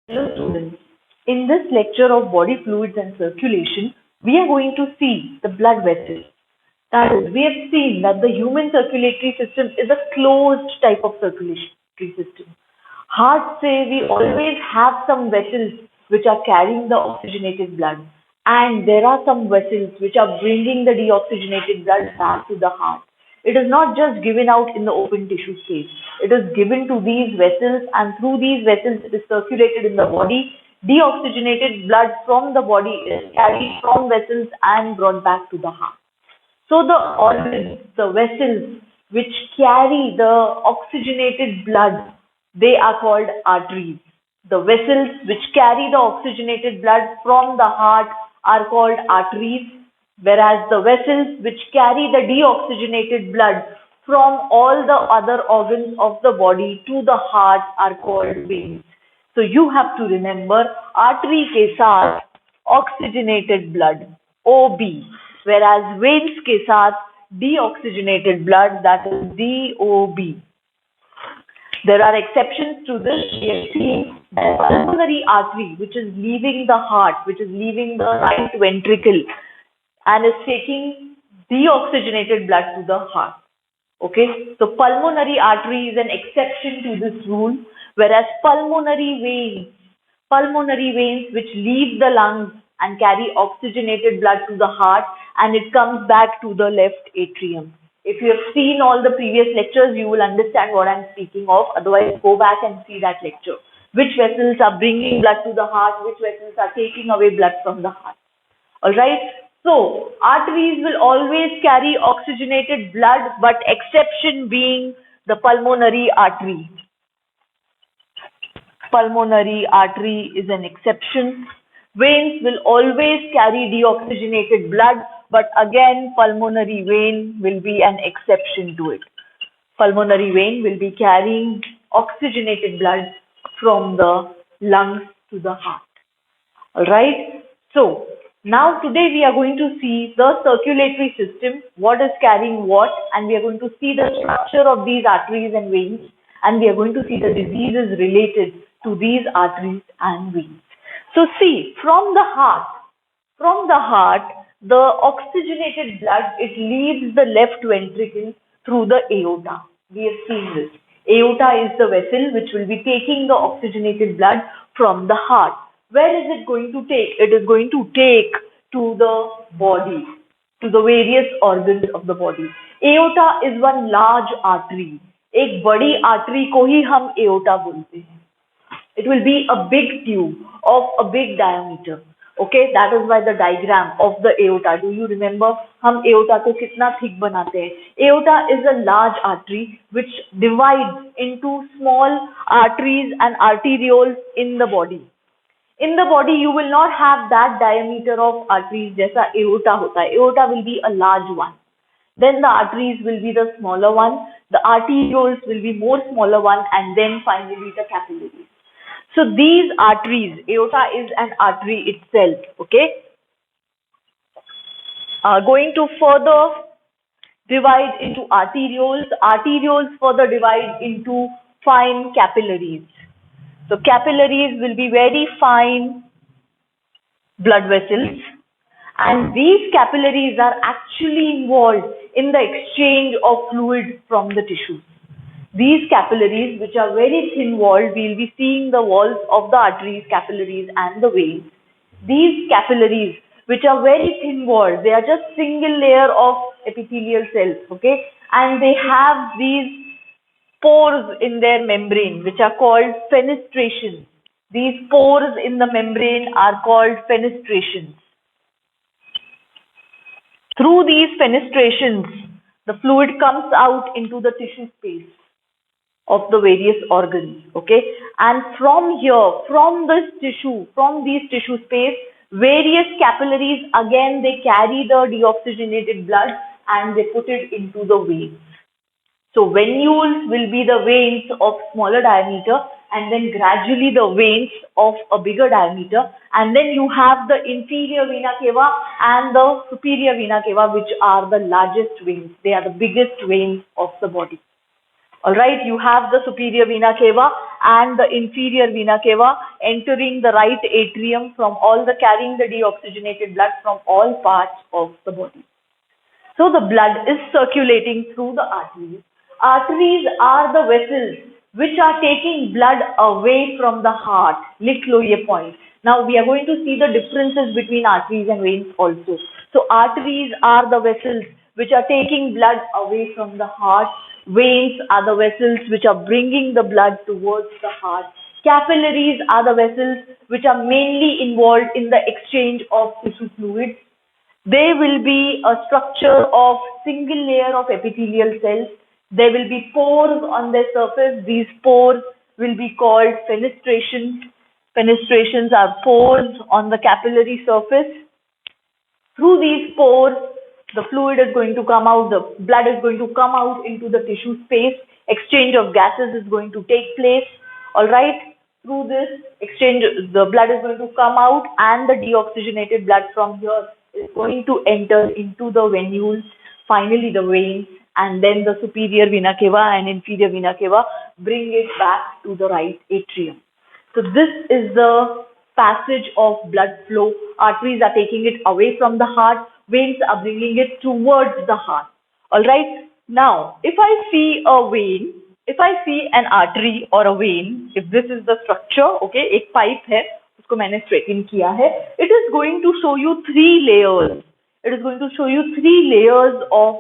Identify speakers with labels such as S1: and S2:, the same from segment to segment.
S1: Hello students, in this lecture of body fluids and circulation, we are going to see the blood vessels. That is, we have seen that the human circulatory system is a closed type of circulatory system. Heart say we always have some vessels which are carrying the oxygenated blood, and there are some vessels which are bringing the deoxygenated blood back to the heart. It is not just given out in the open tissue space. It is given to these vessels, and through these vessels it is circulated in the body. Deoxygenated blood from the body is carried from vessels and brought back to the heart. So the organs, the vessels which carry the oxygenated blood, they are called arteries. The vessels which carry the oxygenated blood from the heart are called arteries, whereas the vessels which carry the deoxygenated blood from all the other organs of the body to the heart are called veins. So you have to remember artery के साथ oxygenated blood OB, whereas veins के साथ deoxygenated blood, that is DOB. There are exceptions to this. We have seen that pulmonary artery, which is leaving the heart, which is leaving the right ventricle, and is taking deoxygenated blood to the heart. Okay, so pulmonary artery is an exception to this rule, whereas pulmonary veins which leave the lungs and carry oxygenated blood to the heart, and it comes back to the left atrium. If you have seen all the previous lectures, you will understand what I'm speaking of. Otherwise, go back and see that lecture. Which vessels are bringing blood to the heart, which vessels are taking away blood from the heart. Alright, so arteries will always carry oxygenated blood, but exception being the pulmonary artery. Pulmonary artery is an exception. Veins will always carry deoxygenated blood, but again pulmonary vein will be an exception to it. Pulmonary vein will be carrying oxygenated blood from the lungs to the heart. Alright, so now today we are going to see the circulatory system, what is carrying what, and we are going to see the structure of these arteries and veins, and we are going to see the diseases related to these arteries and veins. So see, from the heart, the oxygenated blood, it leaves the left ventricle through the aorta. We have seen this. Aorta is the vessel which will be taking the oxygenated blood from the heart. Where is it going to take? It is going to take to the body, to the various organs of the body. Aorta is one large artery. एक बड़ी artery को ही हम aorta बोलते हैं. It will be a big tube of a big diameter. Okay, that is why the diagram of the aorta. Do you remember? हम aorta को कितना thick बनाते हैं? Aorta is a large artery which divides into small arteries and arterioles in the body. In the body, you will not have that diameter of arteries जैसा aorta होता है. Aorta will be a large one. Then the arteries will be the smaller one. The arterioles will be more smaller one, and then finally the capillaries. So these arteries, aorta is an artery itself, okay? Going to further divide into arterioles. Arterioles further divide into fine capillaries. So capillaries will be very fine blood vessels, and these capillaries are actually involved in the exchange of fluid from the tissues. These capillaries, which are very thin walled, we will be seeing the walls of the arteries, capillaries and the veins. These capillaries, which are very thin walled, they are just single layer of epithelial cells, okay? And they have these pores in their membrane, which are called fenestrations. These pores in the membrane are called fenestrations. Through these fenestrations, the fluid comes out into the tissue space of the various organs, okay? And from here, from these tissue space, various capillaries, again they carry the deoxygenated blood and they put it into the veins. So venules will be the veins of smaller diameter, and then gradually the veins of a bigger diameter, and then you have the inferior vena cava and the superior vena cava, which are the largest veins. They are the biggest veins of the body. All right, you have the superior vena cava and the inferior vena cava entering the right atrium from all the carrying the deoxygenated blood from all parts of the body. So the blood is circulating through the arteries. Arteries are the vessels which are taking blood away from the heart, Lick-Loye point. Now we are going to see the differences between arteries and veins also. So arteries are the vessels which are taking blood away from the heart. Veins are the vessels which are bringing the blood towards the heart. Capillaries are the vessels which are mainly involved in the exchange of tissue fluids. There will be a structure of single layer of epithelial cells. There will be pores on their surface. These pores will be called fenestrations. Fenestrations are pores on the capillary surface. Through these pores, the fluid is going to come out, the blood is going to come out into the tissue space. Exchange of gases is going to take place. All right. Through this exchange, the blood is going to come out and the deoxygenated blood from here is going to enter into the venules, finally the veins, and then the superior vena cava and inferior vena cava bring it back to the right atrium. So this is the passage of blood flow. Arteries are taking it away from the heart, veins are bringing it towards the heart. All right. Now, if I see a vein, if I see an artery or a vein, if this is the structure, okay, एक pipe है, उसको मैंने straighten किया है, it is going to show you three layers. It is going to show you three layers of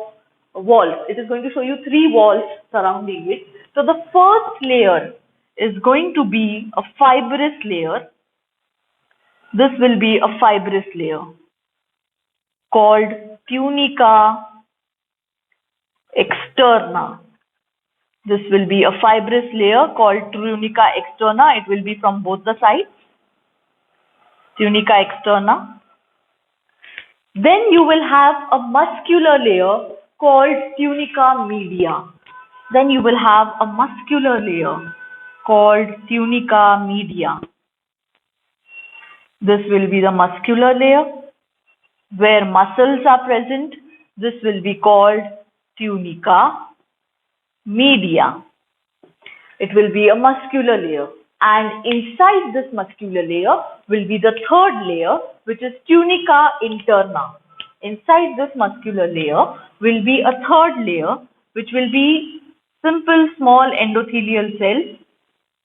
S1: walls. It is going to show you three walls surrounding it. So the first layer is going to be a fibrous layer. This will be a fibrous layer called tunica externa. This will be a fibrous layer called tunica externa. It will be from both the sides. Tunica externa. Then you will have a muscular layer called tunica media. Then you will have a muscular layer called tunica media. This will be the muscular layer where muscles are present. This will be called tunica media. It will be a muscular layer, and inside this muscular layer will be the third layer, which is tunica interna. Inside this muscular layer will be a third layer, which will be simple small endothelial cells.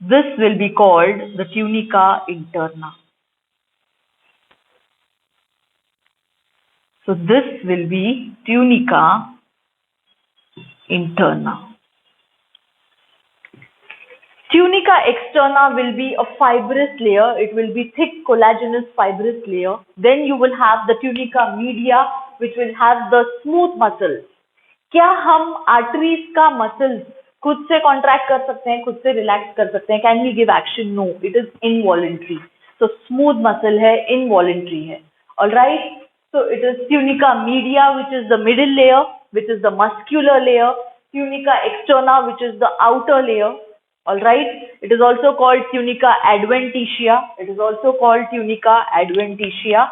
S1: This will be called the tunica interna. So this will be tunica interna. Tunica externa will be a fibrous layer. It will be thick collagenous fibrous layer. Then you will have the tunica media, which will have the smooth muscles. क्या हम arteries का muscles खुद से contract कर सकते हैं, खुद से relax कर सकते हैं? Can we give action? No, it is involuntary. So smooth muscle है, involuntary है. All right. So it is tunica media, which is the middle layer, which is the muscular layer. Tunica externa, which is the outer layer. All right. It is also called tunica adventitia. It is also called tunica adventitia.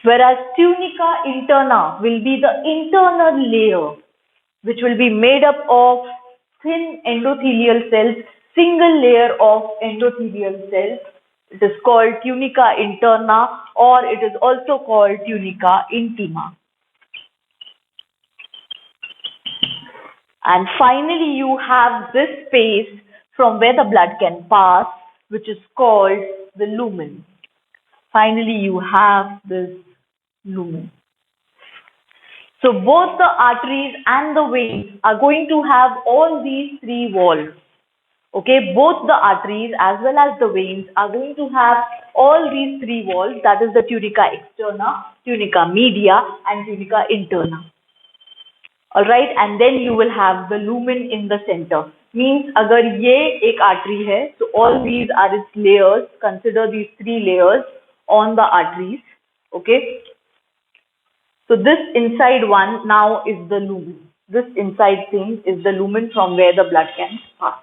S1: Whereas tunica interna will be the internal layer, which will be made up of thin endothelial cells, single layer of endothelial cells. It is called tunica interna, or it is also called tunica intima. And finally, you have this space from where the blood can pass, which is called the lumen. Finally, you have this lumen. So both the arteries and the veins are going to have all these three walls. Okay, both the arteries as well as the veins are going to have all these three walls, that is the tunica externa, tunica media and tunica interna. All right, and then you will have the lumen in the center. Means agar ye ek artery hai, so all these are its layers. Consider these three layers on the arteries. Okay. So this inside one now is the lumen. This inside thing is the lumen from where the blood can pass.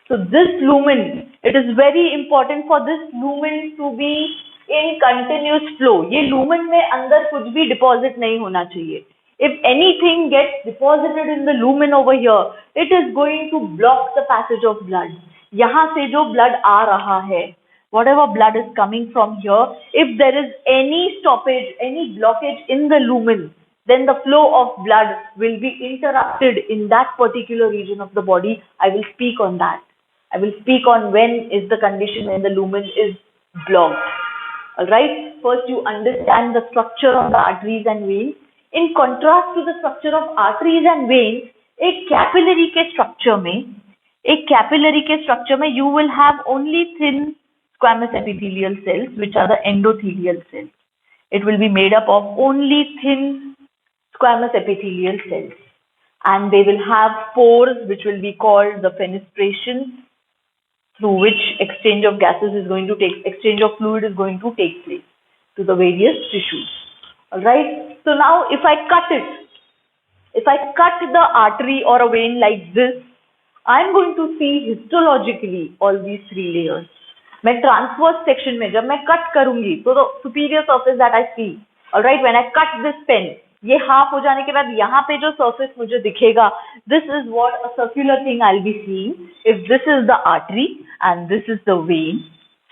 S1: So this lumen, it is very important for this lumen to be in continuous flow. ये lumen में अंदर कुछ भी deposit नहीं होना चाहिए. If anything gets deposited in the lumen over here, it is going to block the passage of blood. यहाँ से जो blood आ रहा है, whatever blood is coming from here, if there is any stoppage, any blockage in the lumen, then the flow of blood will be interrupted in that particular region of the body. I will speak on that. I will speak on when is the condition when the lumen is blocked. Alright, first you understand the structure of the arteries and veins. In contrast to the structure of arteries and veins, एक capillary के structure में you will have only thin squamous epithelial cells, which are the endothelial cells. It will be made up of only thin squamous epithelial cells, and they will have pores which will be called the fenestrations, through which exchange of fluid is going to take place to the various tissues. Alright, so now if I cut the artery or a vein like this, I'm going to see histologically all these three layers. मैं transverse section में जब मैं cut करूंगी तो the superior surface that I see, alright, when I cut this pen, ये half हो जाने के बाद यहाँ पे जो surface मुझे दिखेगा, this is what a circular thing I'll be seeing. If this is the artery and this is the vein,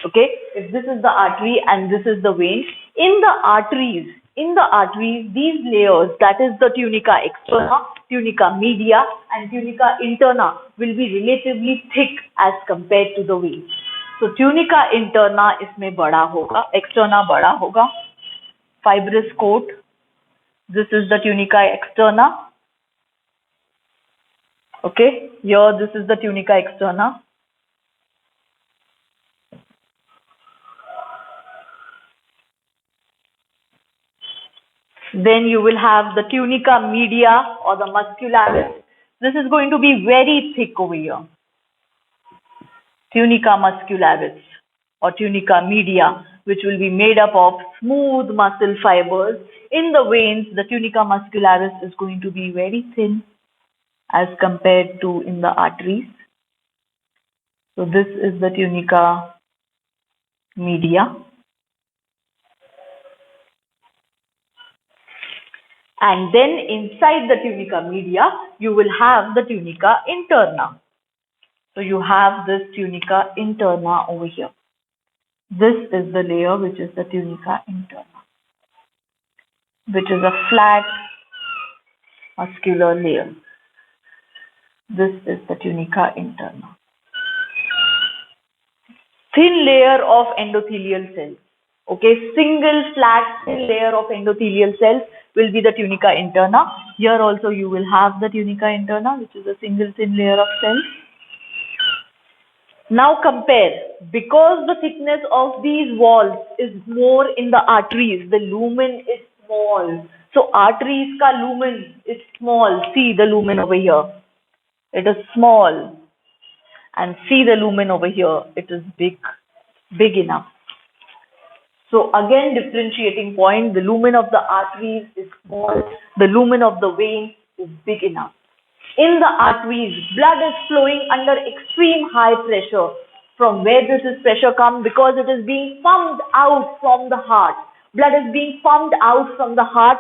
S1: okay, if this is the artery and this is the vein, in the arteries, these layers, that is the tunica externa, tunica media and tunica interna, will be relatively thick as compared to the veins. So tunica interna इसमें बड़ा होगा, externa बड़ा होगा, fibrous coat. This is the tunica externa. Okay, here this is the tunica externa. Then you will have the tunica media or the muscularis. This is going to be very thick over here. Tunica muscularis or tunica media, which will be made up of smooth muscle fibers. In the veins, the tunica muscularis is going to be very thin as compared to in the arteries. So this is the tunica media. And then inside the tunica media, you will have the tunica interna. So you have this tunica interna over here. This is the layer which is the tunica interna, which is a flat muscular layer. This is the tunica interna. Thin layer of endothelial cells. Okay, single flat thin layer of endothelial cells will be the tunica interna. Here also you will have the tunica interna, which is a single thin layer of cells. Now compare, because the thickness of these walls is more in the arteries, the lumen is small. So arteries ka lumen is small. See the lumen over here. It is small. And see the lumen over here. It is big enough. So again, differentiating point, the lumen of the arteries is small. The lumen of the veins is big enough. In the arteries, blood is flowing under extreme high pressure. From where does this pressure come? Because it is being pumped out from the heart. Blood is being pumped out from the heart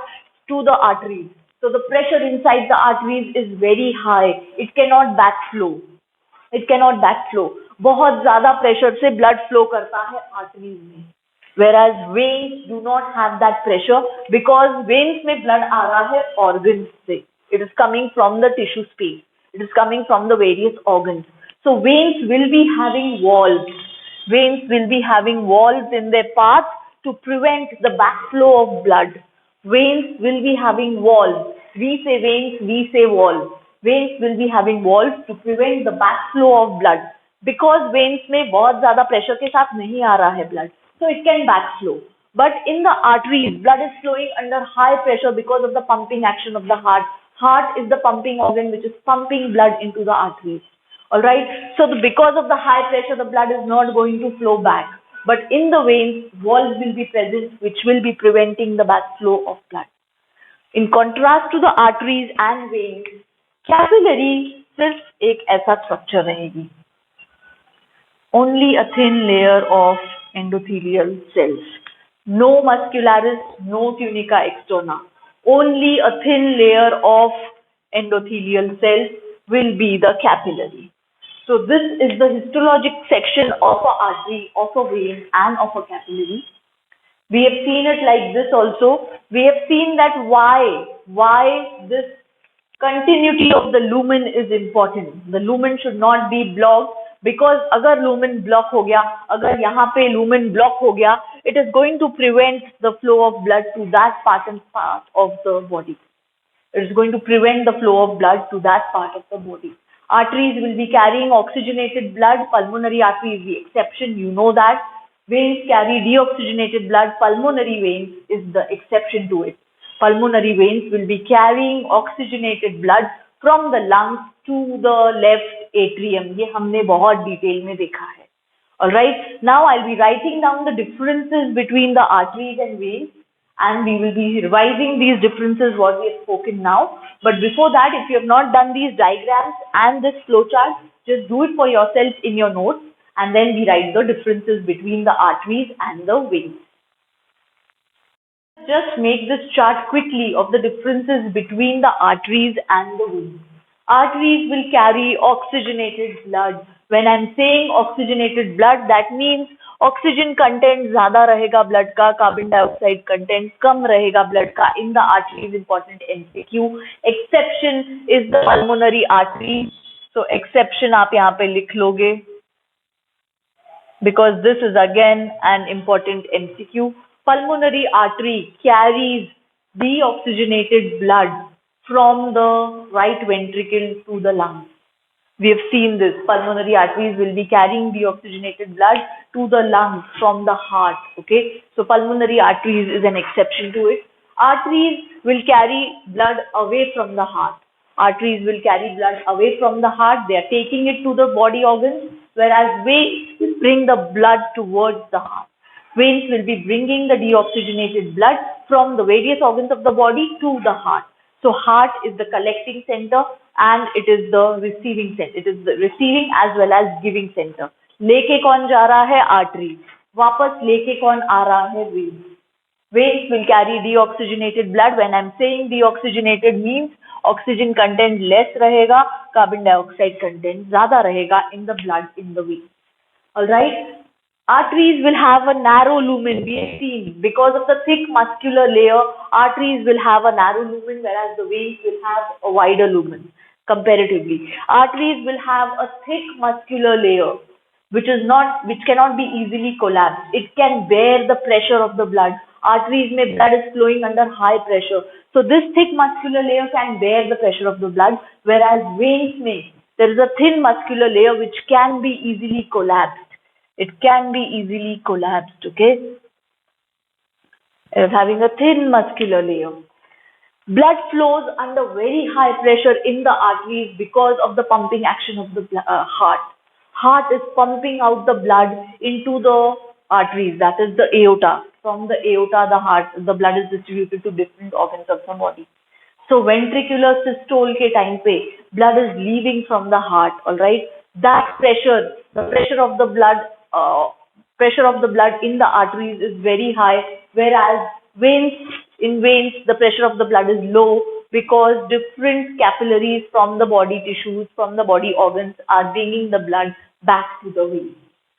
S1: to the arteries. So the pressure inside the arteries is very high. It cannot backflow. बहुत ज़्यादा pressure से blood flow करता है arteries में. Whereas veins do not have that pressure because veins में blood आ रहा है organs से. It is coming from the tissue space. It is coming from the various organs. So veins will be having walls. Veins will be having walls in their path to prevent the backflow of blood. Veins will be having walls. We say veins, we say walls. Veins will be having walls to prevent the backflow of blood. Because veins में बहुत ज़्यादा pressure के साथ नहीं आ रहा है blood. So it can backflow. But in the arteries, blood is flowing under high pressure because of the pumping action of the heart. Heart is the pumping organ which is pumping blood into the arteries. Alright, so because of the high pressure, the blood is not going to flow back. But in the veins, walls will be present which will be preventing the backflow of blood. In contrast to the arteries and veins, capillary सिर्फ एक ऐसा structure रहेगी. Only a thin layer of endothelial cells. No muscularis, no tunica externa. Only a thin layer of endothelial cells will be the capillary. So this is the histologic section of a artery, of a vein and of a capillary. We have seen it like this also. We have seen that why this continuity of the lumen is important. The lumen should not be blocked because अगर lumen block हो गया, अगर यहाँ पे lumen block हो गया, it is going to prevent the flow of blood to that part and part of the body. It is going to prevent the flow of blood to that part of the body. Arteries will be carrying oxygenated blood. Pulmonary artery is the exception. You know that. Veins carry deoxygenated blood. Pulmonary veins is the exception to it. Pulmonary veins will be carrying oxygenated blood from the lungs to the left atrium. ये हमने बहुत detail में देखा है. Alright, now I'll be writing down the differences between the arteries and veins, and we will be revising these differences what we have spoken now. But before that, if you have not done these diagrams and this flowchart, just do it for yourself in your notes, and then we write the differences between the arteries and the veins. Just make this chart quickly of the differences between the arteries and the veins. Arteries will carry oxygenated blood. When I'm saying oxygenated blood, that means oxygen content ज़्यादा रहेगा blood का, carbon dioxide content कम रहेगा blood का. In the arteries, important MCQ. Exception is the pulmonary artery. So exception आप यहाँ पे लिख लोगे because this is again an important MCQ. Pulmonary artery carries deoxygenated blood from the right ventricle to the lungs. We have seen this. Pulmonary arteries will be carrying deoxygenated blood to the lungs from the heart. Okay, so pulmonary arteries is an exception to it. Arteries will carry blood away from the heart. Arteries will carry blood away from the heart. They are taking it to the body organs, whereas veins will bring the blood towards the heart. Veins will be bringing the deoxygenated blood from the various organs of the body to the heart. So heart is the collecting center and it is the receiving center. It is the receiving as well as giving center. लेके कौन जा रहा है? Artery. वापस लेके कौन आ रहा है? Veins. Veins will carry deoxygenated blood. When I'm saying deoxygenated means oxygen content less रहेगा, carbon dioxide content ज़्यादा रहेगा in the blood in the vein. Alright. Arteries will have a narrow lumen, we have seen. Because of the thick muscular layer, arteries will have a narrow lumen, whereas the veins will have a wider lumen, comparatively. Arteries will have a thick muscular layer, which cannot be easily collapsed. It can bear the pressure of the blood. Arteries may blood is flowing under high pressure. So this thick muscular layer can bear the pressure of the blood, whereas veins may. There is a thin muscular layer which can be easily collapsed. It can be easily collapsed, okay? It is having a thin muscular layer. Blood flows under very high pressure in the arteries because of the pumping action of the heart. Heart is pumping out the blood into the arteries, that is the aorta. From the aorta, the blood is distributed to different organs of the body. So ventricular systole ke time pe, blood is leaving from the heart, alright? That pressure, the pressure of the blood in the arteries is very high, whereas in veins the pressure of the blood is low because different capillaries from the body tissues, from the body organs are bringing the blood back to the veins.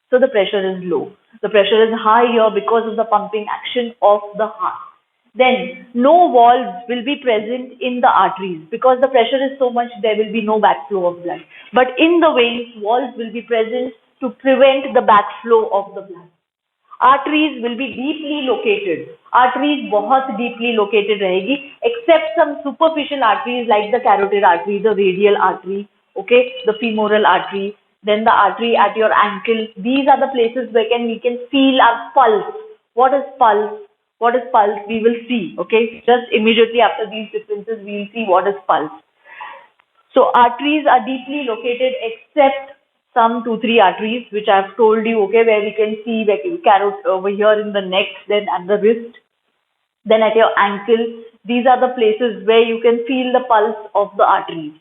S1: So the pressure is low. The pressure is high here because of the pumping action of the heart. Then no valves will be present in the arteries because the pressure is so much, there will be no backflow of blood. But in the veins, valves will be present to prevent the backflow of the blood. Arteries will be deeply located. Arteries बहुत deeply located रहेगी, except some superficial arteries like the carotid artery, the radial artery, okay, the femoral artery, then the artery at your ankle. These are the places where we can feel our pulse. What is pulse? What is pulse? We will see, okay? Just immediately after these differences, we will see what is pulse. So arteries are deeply located except some 2-3 arteries which I have told you, okay, where we can see the carotid over here in the neck, then at the wrist, then at your ankle. These are the places where you can feel the pulse of the arteries.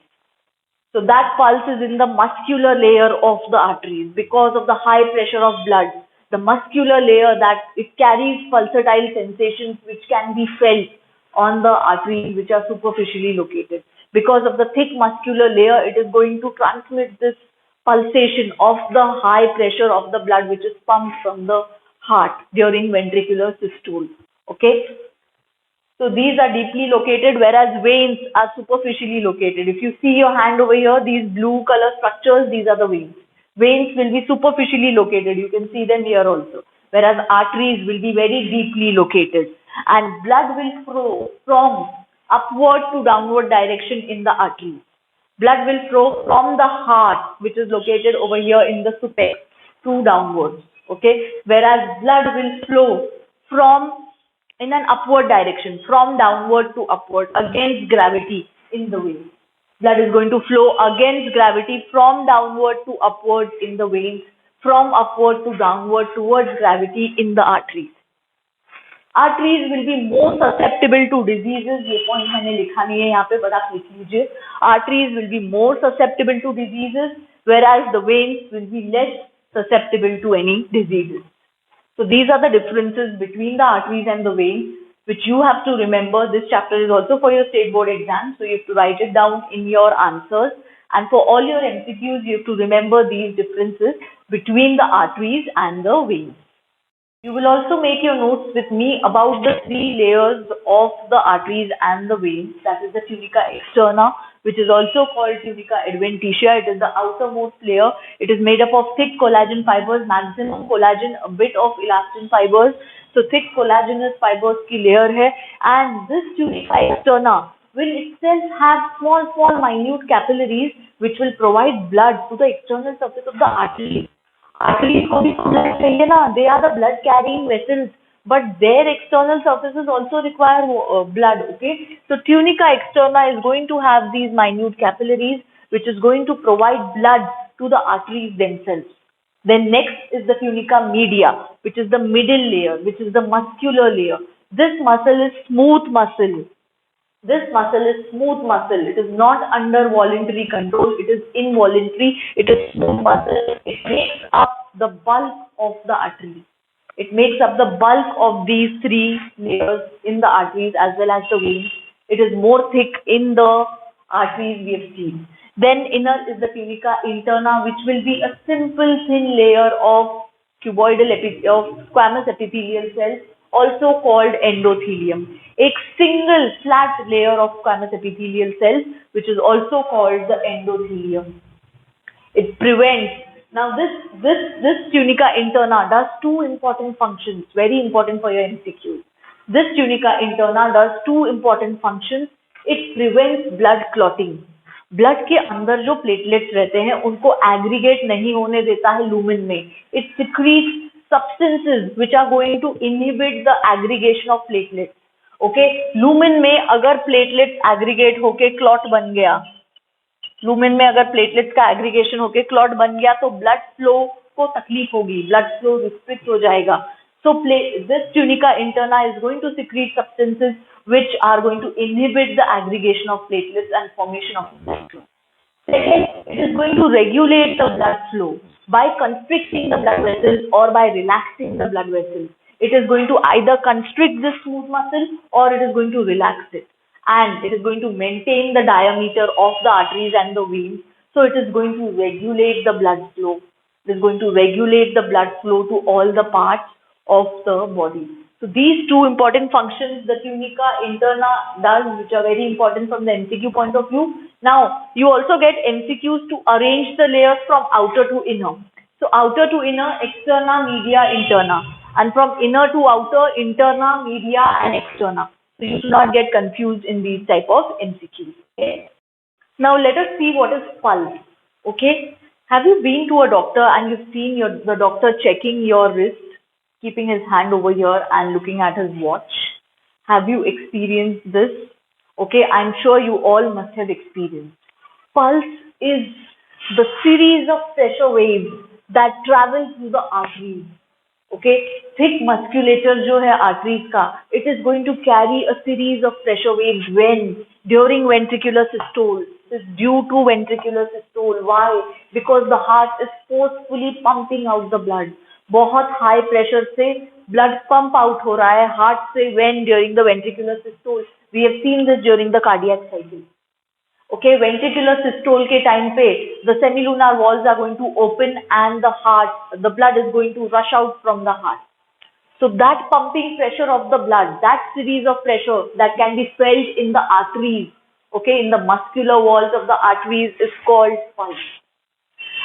S1: So that pulse is in the muscular layer of the arteries because of the high pressure of blood. the muscular layer, that it carries pulsatile sensations which can be felt on the arteries which are superficially located. Because of the thick muscular layer, it is going to transmit this pulsation of the high pressure of the blood which is pumped from the heart during ventricular systole. Okay. So these are deeply located, whereas veins are superficially located. If you see your hand over here, these blue color structures, these are the veins. Veins will be superficially located. You can see them here also. Whereas arteries will be very deeply located. And blood will flow from upward to downward direction in the arteries. Blood will flow from the heart, which is located over here in the supex, to downwards. Okay. Whereas blood will flow from in an upward direction, from downward to upward, against gravity in the veins. Blood is going to flow against gravity from downward to upward in the veins, from upward to downward towards gravity in the arteries. Arteries will be more susceptible to diseases. ये point मैंने लिखा नहीं है यहाँ पे, but आप लिख लीजिए. Arteries will be more susceptible to diseases, whereas the veins will be less susceptible to any diseases. So these are the differences between the arteries and the veins, which you have to remember. This chapter is also for your state board exam, so you have to write it down in your answers. And for all your MCQs, you have to remember these differences between the arteries and the veins. You will also make your notes with me about the three layers of the arteries and the veins. That is the tunica externa, which is also called tunica adventitia. It is the outermost layer. It is made up of thick collagen fibers, maximum collagen, a bit of elastin fibers. So thick collagenous fibers की layer है. And this tunica externa will itself have small minute capillaries which will provide blood to the external surface of the artery. Arteries को भी blood चाहिए ना, they are the blood carrying vessels, but their external surfaces also require blood. Okay, so tunica externa is going to have these minute capillaries which is going to provide blood to the arteries themselves. Then next is the tunica media, which is the middle layer, which is the muscular layer. This muscle is smooth muscle. This muscle is smooth muscle. It is not under voluntary control. It is involuntary. It is smooth muscle. It makes up the bulk of the artery. It makes up the bulk of these three layers in the arteries as well as the veins. It is more thick in the arteries we have seen. Then inner is the tunica interna, which will be a simple thin layer of cuboidal of squamous epithelial cells, also called endothelium. A single flat layer of squamous epithelial cells, which is also called the endothelium. It prevents. Now this tunica interna does two important functions, very important for your MCQ. This tunica interna does two important functions. It prevents blood clotting. Blood के अंदर जो platelets रहते हैं उनको aggregate नहीं होने देता है लूमेन में. It secretes substances which are going to inhibit the aggregation of platelets. Okay, lumen में अगर platelets aggregate होके clot बन गया, lumen में अगर platelets का aggregation होके clot बन गया तो blood flow को तकलीफ होगी, blood flow restrict हो जाएगा. So this tunica interna is going to secrete substances which are going to inhibit the aggregation of platelets and formation of blood flow. Second, it is going to regulate the blood flow by constricting the blood vessels or by relaxing the blood vessels. It is going to either constrict the smooth muscle or it is going to relax it. And it is going to maintain the diameter of the arteries and the veins. So it is going to regulate the blood flow. It is going to regulate the blood flow to all the parts of the body. So these two important functions the tunica interna does, which are very important from the MCQ point of view. Now, you also get MCQs to arrange the layers from outer to inner. So outer to inner, externa, media, interna. And from inner to outer, interna, media and externa. So you should not get confused in these type of MCQs. Okay? Now let us see what is pulse. Okay? Have you been to a doctor and you've seen the doctor checking your wrist, keeping his hand over here and looking at his watch? Have you experienced this? Okay, I'm sure you all must have experienced. Pulse is the series of pressure waves that travel through the arteries. Okay, thick musculature जो है arteries का, it is going to carry a series of pressure waves during ventricular systole. This is due to ventricular systole. Why? Because the heart is forcefully pumping out the blood. बहुत high pressure से blood pump out हो रहा है heart से when during the ventricular systole. We have seen this during the cardiac cycle. Okay, ventricular systole के time पे the semilunar walls are going to open and the blood is going to rush out from the heart. So that pumping pressure of the blood, that series of pressure that can be felt in the arteries, okay, in the muscular walls of the arteries is called pulse.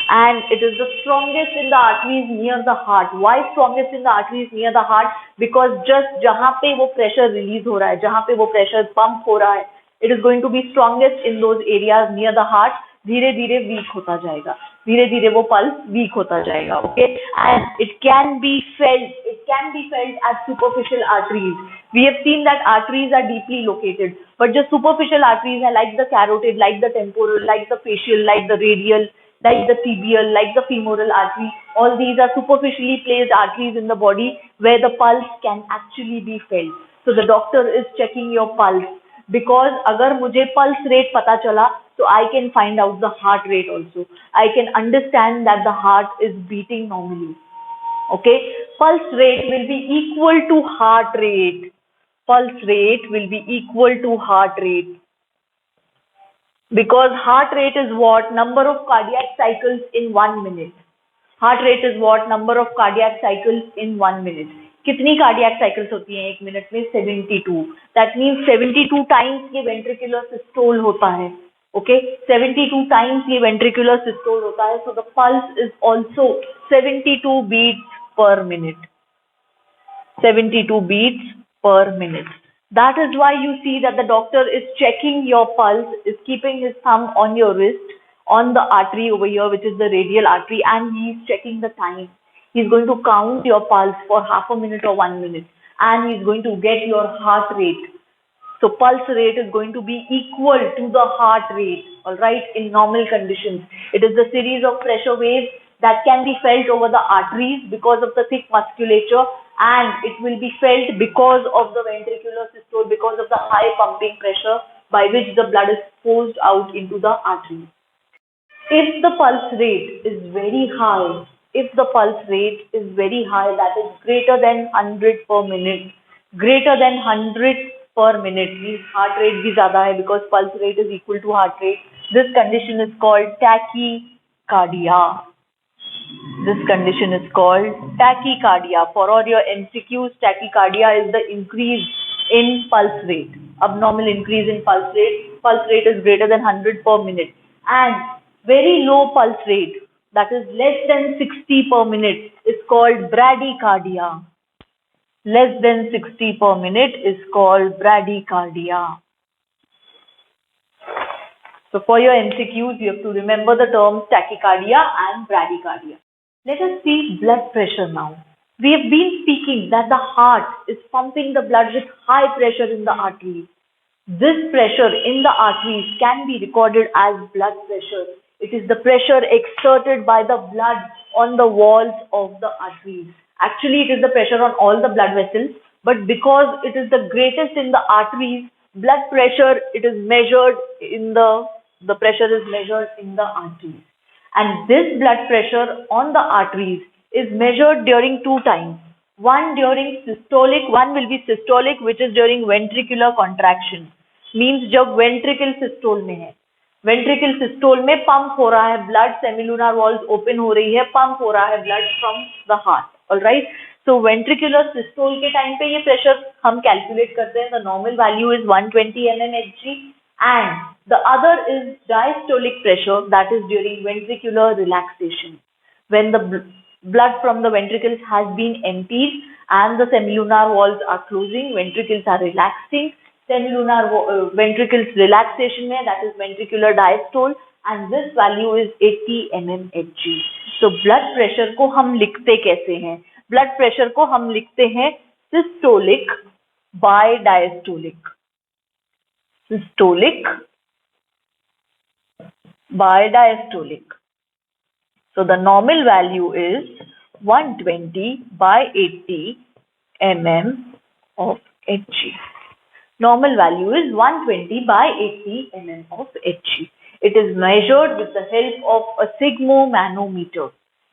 S1: And it is the strongest in the arteries near the heart. Why strongest in the arteries near the heart? Because just जहाँ पे वो pressure release हो रहा है, जहाँ पे वो pressure pump हो रहा है, it is going to be strongest in those areas near the heart. धीरे धीरे weak होता जाएगा, धीरे धीरे वो pulse weak होता जाएगा. Okay, and it can be felt at superficial arteries. We have seen that arteries are deeply located, but just superficial arteries are like the carotid, like the temporal, like the facial, like the radial, like the tibial, like the femoral artery. All these are superficially placed arteries in the body where the pulse can actually be felt. So the doctor is checking your pulse because अगर मुझे pulse rate पता चला, so I can find out the heart rate also. I can understand that the heart is beating normally. Okay, pulse rate will be equal to heart rate. Pulse rate will be equal to heart rate. Because heart rate is what? Number of cardiac cycles in 1 minute. Heart rate is what? Number of cardiac cycles in 1 minute. कितनी cardiac cycles होती हैं एक minute में? 72. That means 72 times ये ventricular systole होता है. Okay, 72 times ये ventricular systole होता है. So the pulse is also 72 beats per minute. 72 beats per minute. That is why you see that the doctor is checking your pulse, is keeping his thumb on your wrist, on the artery over here, which is the radial artery, and he is checking the time. He's going to count your pulse for half a minute or 1 minute, and he's going to get your heart rate. So pulse rate is going to be equal to the heart rate, all right, in normal conditions. It is the series of pressure waves that can be felt over the arteries because of the thick musculature, and it will be felt because of the ventricular systole, because of the high pumping pressure by which the blood is forced out into the arteries. If the pulse rate is very high, that is greater than 100 per minute, greater than 100 per minute means heart rate bhi zyada hai because pulse rate is equal to heart rate. This condition is called tachycardia. This condition is called tachycardia. For all your MCQs, tachycardia is the increase in pulse rate, abnormal increase in pulse rate. Pulse rate is greater than 100 per minute. And very low pulse rate, that is less than 60 per minute, is called bradycardia. Less than 60 per minute is called bradycardia. So for your MCQs, you have to remember the terms tachycardia and bradycardia. Let us see blood pressure now. We have been speaking that the heart is pumping the blood with high pressure in the arteries. This pressure in the arteries can be recorded as blood pressure. It is the pressure exerted by the blood on the walls of the arteries. Actually, it is the pressure on all the blood vessels, but because it is the greatest in the arteries, blood pressure, it is measured in the pressure is measured in the arteries. And this blood pressure on the arteries is measured during two times. One during systolic, one will be systolic, which is during ventricular contraction. Means जब ventricle systole में है. Ventricle systole में pump हो रहा है blood, semilunar walls open हो रही है, pump हो रहा है blood from the heart. Alright. So ventricular systole के time पे ये pressure हम calculate करते हैं. The normal value is 120 mmHg. And the other is diastolic pressure, that is during ventricular relaxation. When the blood from the ventricles has been emptied and the semilunar walls are closing, ventricles are relaxing, semilunar ventricles relaxation में, that is ventricular diastole, and this value is 80 mmHg. So blood pressure को हम लिखते कैसे हैं? Blood pressure को हम लिखते हैं systolic by diastolic. Systolic by diastolic. So the normal value is 120 by 80 mm of Hg. Normal value is 120 by 80 mm of Hg. It is measured with the help of a sphygmomanometer.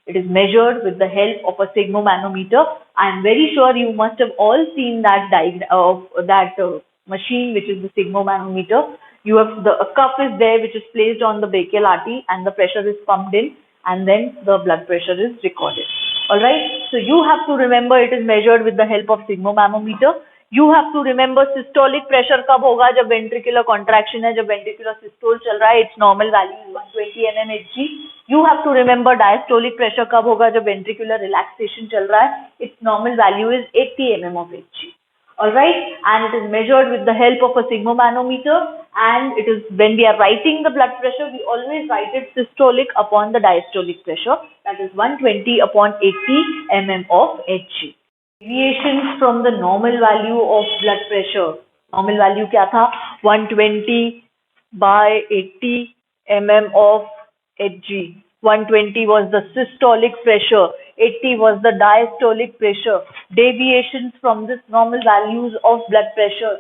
S1: It is measured with the help of a sphygmomanometer. I am very sure you must have all seen that machine, which is the sphygmomanometer. You have a cup is there which is placed on the brachial artery, and the pressure is pumped in, and then the blood pressure is recorded. Alright, so you have to remember it is measured with the help of sphygmomanometer. You have to remember systolic pressure कब होगा जब ventricular contraction है, जब ventricular systole चल रहा है, its normal value is 120 mmHg. You have to remember diastolic pressure कब होगा जब ventricular relaxation चल रहा है, its normal value is 80 mm of Hg. Alright, and it is measured with the help of a sphygmomanometer, and it is when we are writing the blood pressure, we always write it systolic upon the diastolic pressure, that is 120 upon 80 mm of Hg. Deviations from the normal value of blood pressure. Normal value क्या था? 120 by 80 mm of Hg. 120 was the systolic pressure, 80 was the diastolic pressure. Deviations from this normal values of blood pressure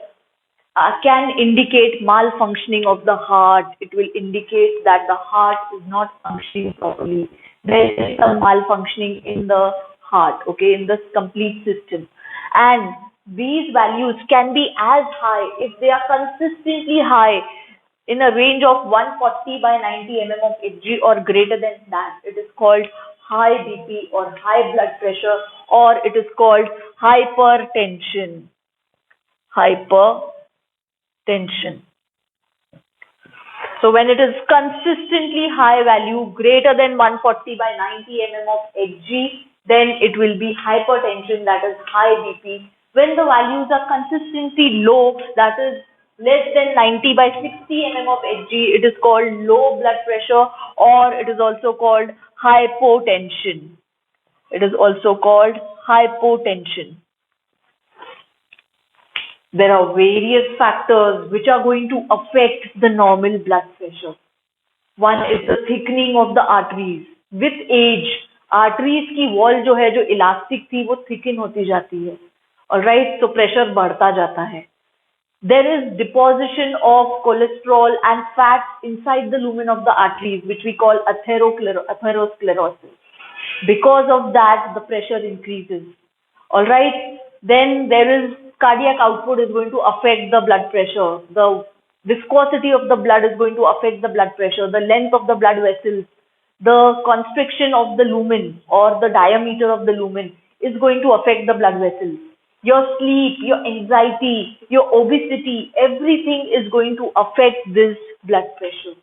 S1: can indicate malfunctioning of the heart. It will indicate that the heart is not functioning properly. There is some malfunctioning in the heart, okay, in this complete system. And these values can be as high if they are consistently high in a range of 140 by 90 mm of Hg or greater than that. It is called high BP or high blood pressure, or it is called hypertension. Hypertension. So when it is consistently high value greater than 140 by 90 mm of Hg, then it will be hypertension, that is high BP. When the values are consistently low, that is less than 90 by 60 mm of Hg, it is called low blood pressure, or it is also called hypotension. It is also called hypotension. There are various factors which are going to affect the normal blood pressure. One is the thickening of the arteries. With age, arteries की wall जो है, जो elastic थी, वो thicken होती जाती है. Alright, so pressure बढ़ता जाता है. There is deposition of cholesterol and fats inside the lumen of the arteries, which we call atherosclerosis. Because of that, the pressure increases. Alright, then there is cardiac output is going to affect the blood pressure. The viscosity of the blood is going to affect the blood pressure. The length of the blood vessels, the constriction of the lumen or the diameter of the lumen is going to affect the blood vessels. Your sleep, your anxiety, your obesity, everything is going to affect this blood pressure.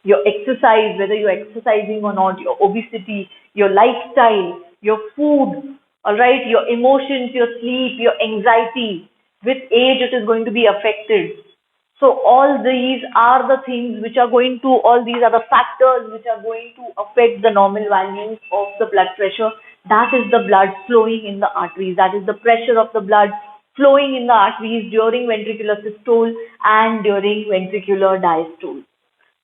S1: Your exercise, whether you're exercising or not, your obesity, your lifestyle, your food, alright, your emotions, your sleep, your anxiety. With age, it is going to be affected. So all these are the things which are going to, all these are the factors which are going to affect the normal values of the blood pressure. That is the blood flowing in the arteries. That is the pressure of the blood flowing in the arteries during ventricular systole and during ventricular diastole.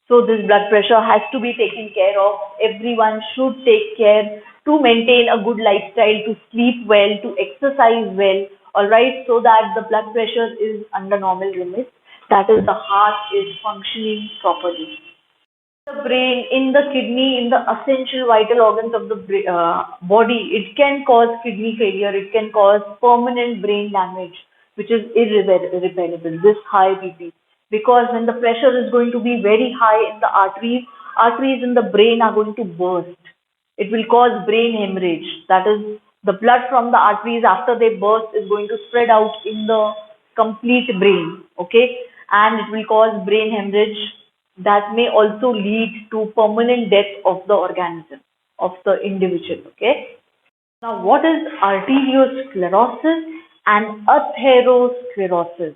S1: So this blood pressure has to be taken care of. Everyone should take care to maintain a good lifestyle, to sleep well, to exercise well, alright, so that the blood pressure is under normal limits. That is, the heart is functioning properly. The brain, in the kidney, in the essential vital organs of the body, it can cause kidney failure, it can cause permanent brain damage, which is irreparable, this high BP. Because when the pressure is going to be very high in the arteries in the brain are going to burst. It will cause brain hemorrhage. That is, the blood from the arteries after they burst is going to spread out in the complete brain, okay? And it will cause brain hemorrhage that may also lead to permanent death of the organism, of the individual, okay? Now, what is arteriosclerosis and atherosclerosis?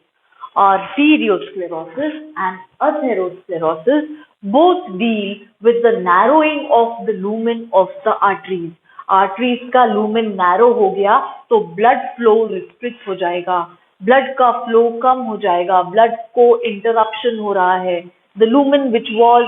S1: Arteriosclerosis and atherosclerosis both deal with the narrowing of the lumen of the arteries. Arteries का lumen narrow हो गया तो blood flow restrict हो जाएगा, blood का flow कम हो जाएगा, blood को interruption हो रहा है. The lumen which was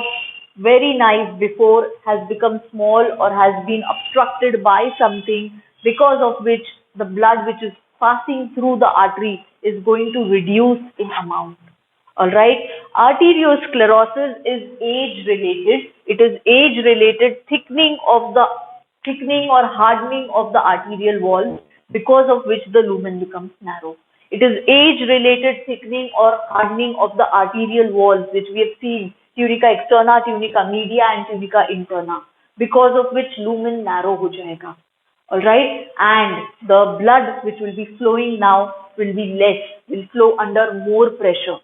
S1: very nice before has become small or has been obstructed by something, because of which the blood which is passing through the artery is going to reduce in amount. All right. Arteriosclerosis is age related. It is age related thickening or hardening of the arterial wall, because of which the lumen becomes narrow. It is age related thickening or hardening of the arterial walls, which we have seen tunica externa, tunica media and tunica interna, because of which lumen narrow ho jayega. All right, and the blood which will be flowing now will be less, will flow under more pressure.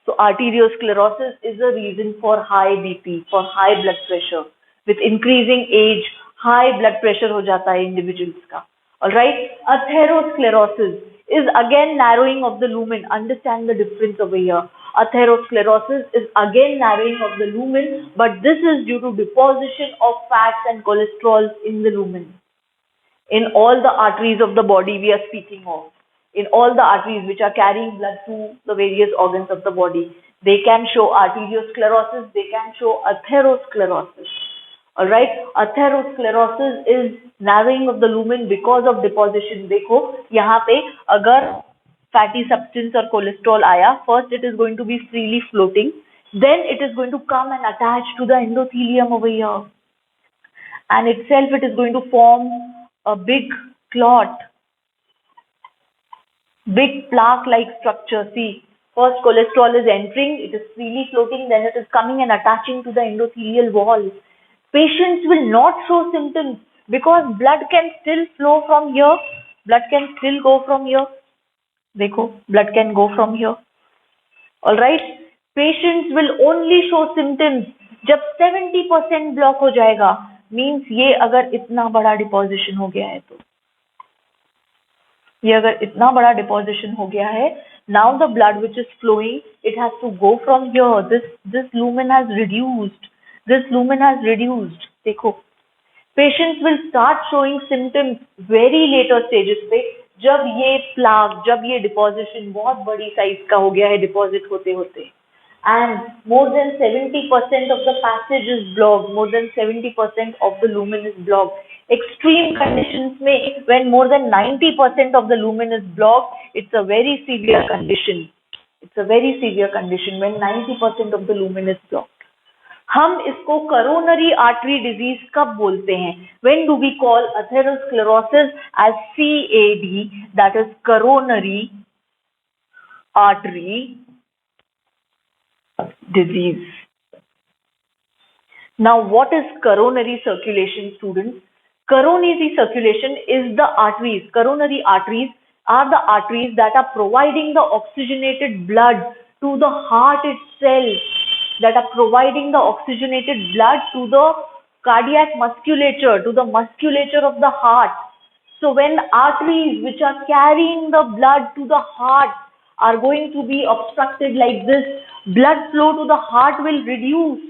S1: So arteriosclerosis is a reason for high BP, for high blood pressure. With increasing age, high blood pressure ho jata hai individuals ka. All right. Atherosclerosis is again narrowing of the lumen. Understand the difference over here. Atherosclerosis is again narrowing of the lumen, but this is due to deposition of fats and cholesterol in the lumen. In all the arteries of the body we are speaking of, in all the arteries which are carrying blood to the various organs of the body, they can show arteriosclerosis, they can show atherosclerosis. All right, atherosclerosis is narrowing of the lumen because of deposition. देखो यहाँ पे अगर fatty substance or cholesterol आया, first it is going to be freely floating, then it is going to come and attach to the endothelium over here, and itself it is going to form a big clot, big plaque-like structure. See, first cholesterol is entering, it is freely floating, then it is coming and attaching to the endothelial wall. Patients will not show symptoms because blood can still flow from here, blood can still go from here. देखो, blood can go from here. All right. Patients will only show symptoms जब 70% block हो जाएगा, means ये अगर इतना बड़ा deposition हो गया है तो, ये अगर इतना बड़ा डिपोजिशन हो गया है, now the blood which is flowing, it has to go from here. This lumen has reduced. This lumen has reduced. देखो, patients will start showing symptoms very later stages पे, जब ये प्लाक, जब ये डिपोजिशन बहुत बड़ी साइज का हो गया है डिपॉजिट होते होते, and more than 70% of the passage is blocked, more than 70% of the lumen is blocked. Extreme conditions में, when more than 90% of the lumen is blocked, it's a very severe condition. It's a very severe condition when 90% of the lumen is blocked. हम इसको coronary artery disease कब बोलते हैं? When do we call atherosclerosis as CAD, that is coronary artery disease? Now, what is coronary circulation, students? Coronary circulation is the arteries. Coronary arteries are the arteries that are providing the oxygenated blood to the heart itself, that are providing the oxygenated blood to the cardiac musculature, to the musculature of the heart. So when arteries which are carrying the blood to the heart are going to be obstructed like this, blood flow to the heart will reduce.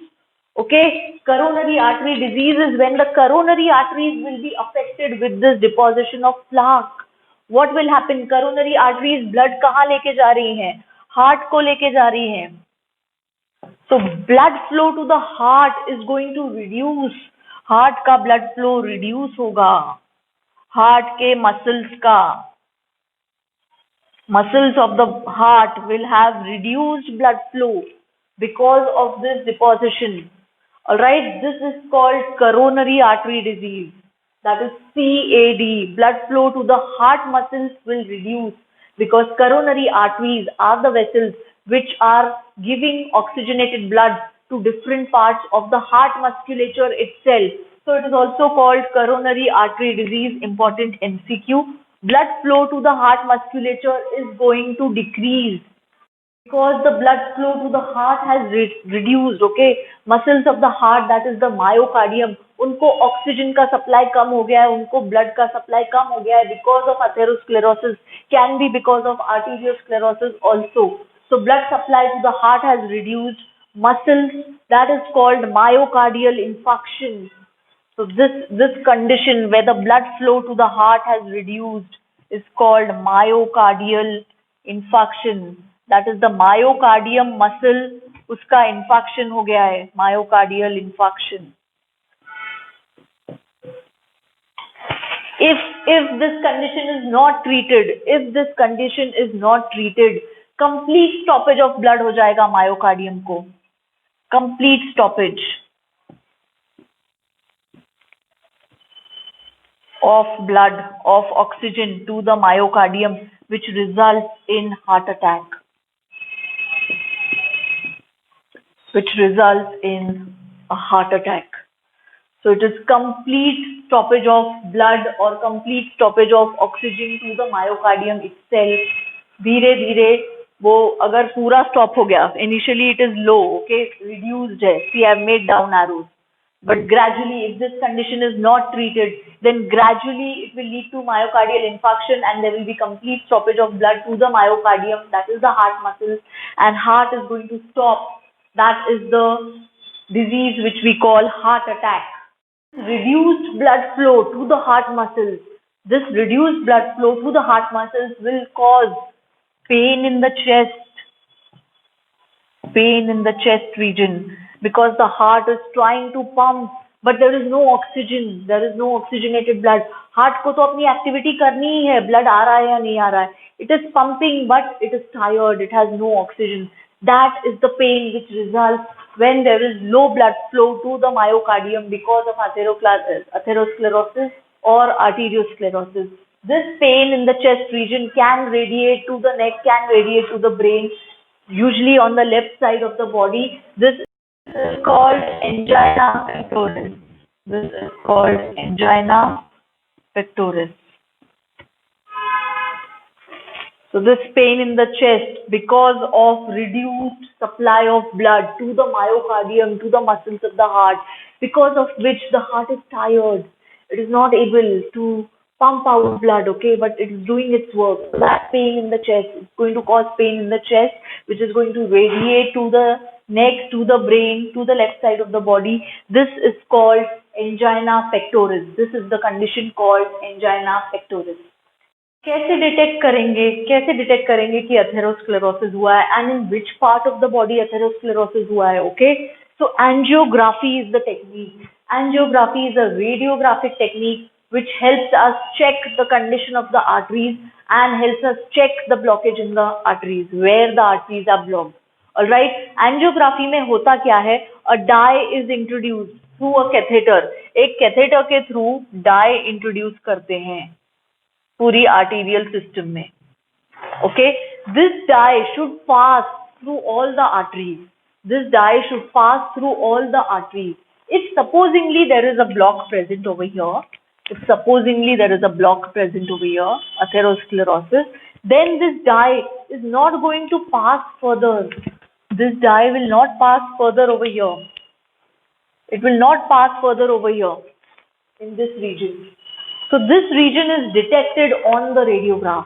S1: Okay, coronary artery disease is when the coronary arteries will be affected with this deposition of plaque. What will happen? Coronary arteries blood कहाँ लेके जा रही हैं? Heart को लेके जा रही हैं. So blood flow to the heart is going to reduce. Heart का blood flow reduce होगा. Heart के muscles का, muscles of the heart will have reduced blood flow because of this deposition. Alright, this is called coronary artery disease. That is CAD. Blood flow to the heart muscles will reduce because coronary arteries are the vessels which are giving oxygenated blood to different parts of the heart musculature itself. So it is also called coronary artery disease. Important MCQ. Blood flow to the heart musculature is going to decrease because the blood flow to the heart has reduced. Okay, muscles of the heart, that is the myocardium, उनको oxygen का supply कम हो गया है, उनको blood का supply कम हो गया है because of atherosclerosis, can be because of arteriosclerosis also. So blood supply to the heart has reduced. Muscles, that is called myocardial infarction. So this condition where the blood flow to the heart has reduced is called myocardial infarction. That is the myocardium muscle, उसका infarction हो गया है, myocardial infarction. If this condition is not treated, complete stoppage of blood हो जाएगा myocardium को, complete stoppage of blood, of oxygen to the myocardium, which results in heart attack, which results in a heart attack. So it is complete stoppage of blood or complete stoppage of oxygen to the myocardium itself. धीरे धीरे वो अगर पूरा stop हो गया, initially it is low, okay, reduced है, see I have made down arrows. But gradually, if this condition is not treated, then gradually it will lead to myocardial infarction and there will be complete stoppage of blood to the myocardium, that is the heart muscle, and heart is going to stop. That is the disease which we call heart attack. Reduced blood flow to the heart muscles. This reduced blood flow to the heart muscles will cause pain in the chest region. Because the heart is trying to pump, but there is no oxygen, there is no oxygenated blood. Heart को तो अपनी activity करनी ही है, blood आ रहा है या नहीं आ रहा है. It is pumping, but it is tired, it has no oxygen. That is the pain which results when there is low blood flow to the myocardium because of atherosclerosis or arteriosclerosis. This pain in the chest region can radiate to the neck, can radiate to the brain, usually on the left side of the body. This is called angina pectoris. This is called angina pectoris. So this pain in the chest because of reduced supply of blood to the myocardium, to the muscles of the heart, because of which the heart is tired. It is not able to pump out blood, okay, but it is doing its work. So that pain in the chest is going to cause pain in the chest, which is going to radiate to the neck, to the brain, to the left side of the body. This is called angina pectoris. This is the condition called angina pectoris. कैसे detect करेंगे कि atherosclerosis हुआ है and in which part of the body atherosclerosis हुआ है, okay? So angiography is the technique. Angiography is a radiographic technique which helps us check the condition of the arteries and helps us check the blockage in the arteries, where the arteries are blocked. Alright, angiography में होता क्या है? A dye is introduced through a catheter. एक catheter के through dye introduce करते हैं पूरी arterial system में. Okay, this dye should pass through all the arteries. This dye should pass through all the arteries. If supposingly there is a block present over here, atherosclerosis, then this dye is not going to pass further. This dye will not pass further over here. It will not pass further over here in this region. So this region is detected on the radiograph.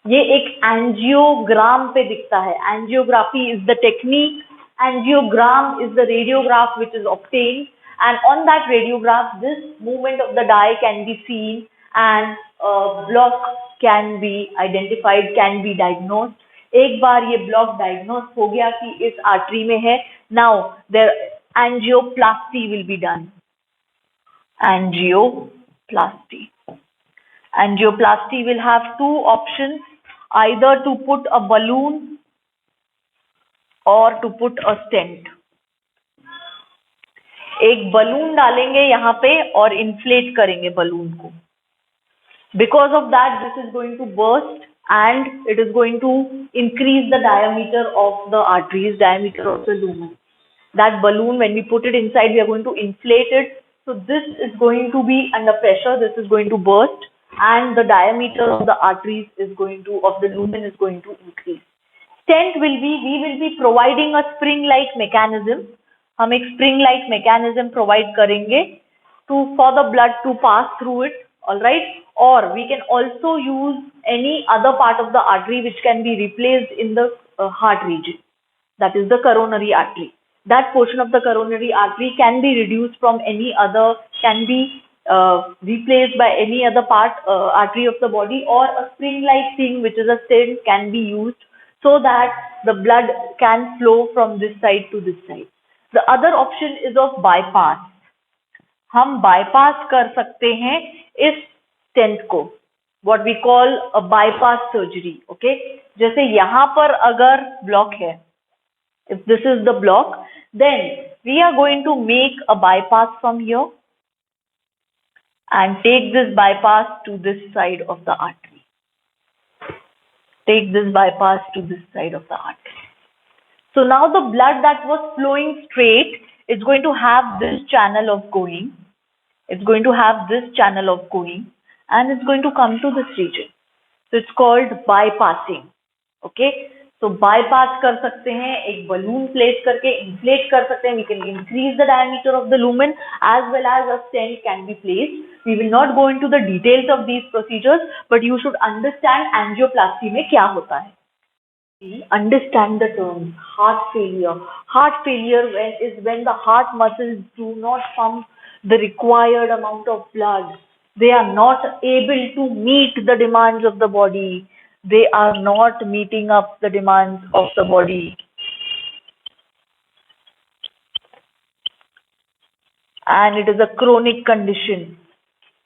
S1: ये एक angiogram पे दिखता है. Angiography is the technique. Angiogram is the radiograph which is obtained, and on that radiograph, this movement of the dye can be seen and a block can be identified, can be diagnosed. एक बार ये block diagnosed हो गया कि इस artery में है. Now the angioplasty will be done. Angioplasty. Angioplasty will have two options, either to put a balloon or to put a stent. एक balloon डालेंगे यहाँ पे और इन्फ्लेट करेंगे बलून को. Because of that, this is going to burst and it is going to increase the diameter of the arteries, diameter of the lumen. That balloon, when we put it inside, we are going to inflate it. So this is going to be under pressure. This is going to burst, and the diameter of the arteries is going to, of the lumen is going to increase. Stent will be, we will be providing a spring-like mechanism. हम एक spring-like mechanism provide करेंगे for the blood to pass through it, all right? Or we can also use any other part of the artery which can be replaced in the heart region. That is the coronary artery. That portion of the coronary artery can be reduced from any other, can be replaced by any other part, artery of the body, or a spring-like thing which is a stent can be used so that the blood can flow from this side to this side. The other option is of bypass. हम bypass कर सकते हैं इस stent को. what we call a bypass surgery. Okay, जैसे यहाँ पर अगर block है, if this is the block, then we are going to make a bypass from here and take this bypass to this side of the artery. Take this bypass to this side of the artery. So now the blood that was flowing straight is going to have this channel of going. It's going to have this channel of going and it's going to come to this region. So it's called bypassing. Okay. So bypass कर सकते हैं, एक balloon place करके inflate कर सकते हैं. We can increase the diameter of the lumen as well as a stent can be placed. We will not go into the details of these procedures, but you should understand angioplasty में क्या होता है. Understand the terms. Heart failure. Heart failure is when the heart muscles do not pump the required amount of blood. They are not able to meet the demands of the body. They are not meeting up the demands of the body. And it is a chronic condition.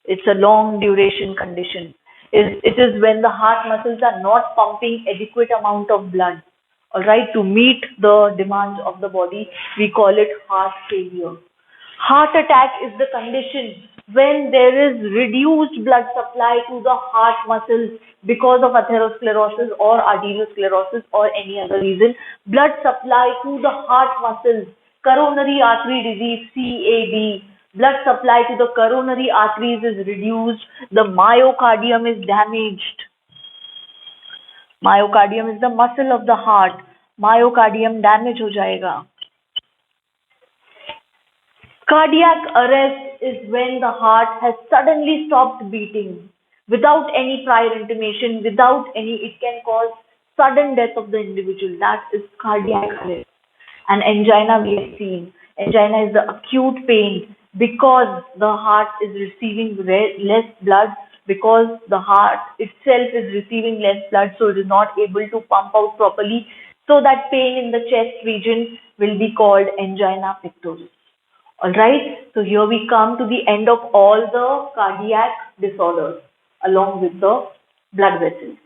S1: It's a long duration condition. It is when the heart muscles are not pumping adequate amount of blood, all right, to meet the demands of the body. We call it heart failure. Heart attack is the condition when there is reduced blood supply to the heart muscles because of atherosclerosis or arteriosclerosis or any other reason. Blood supply to the heart muscles, coronary artery disease, CAD. Blood supply to the coronary arteries is reduced. The myocardium is damaged. Myocardium is the muscle of the heart. Myocardium damage हो जाएगा. Cardiac arrest is when the heart has suddenly stopped beating without any prior intimation, it can cause sudden death of the individual. That is cardiac arrest. And angina we have seen. Angina is the acute pain because the heart is receiving less blood, because the heart itself is receiving less blood, so it is not able to pump out properly. So that pain in the chest region will be called angina pectoris. Alright, so here we come to the end of all the cardiac disorders along with the blood vessels.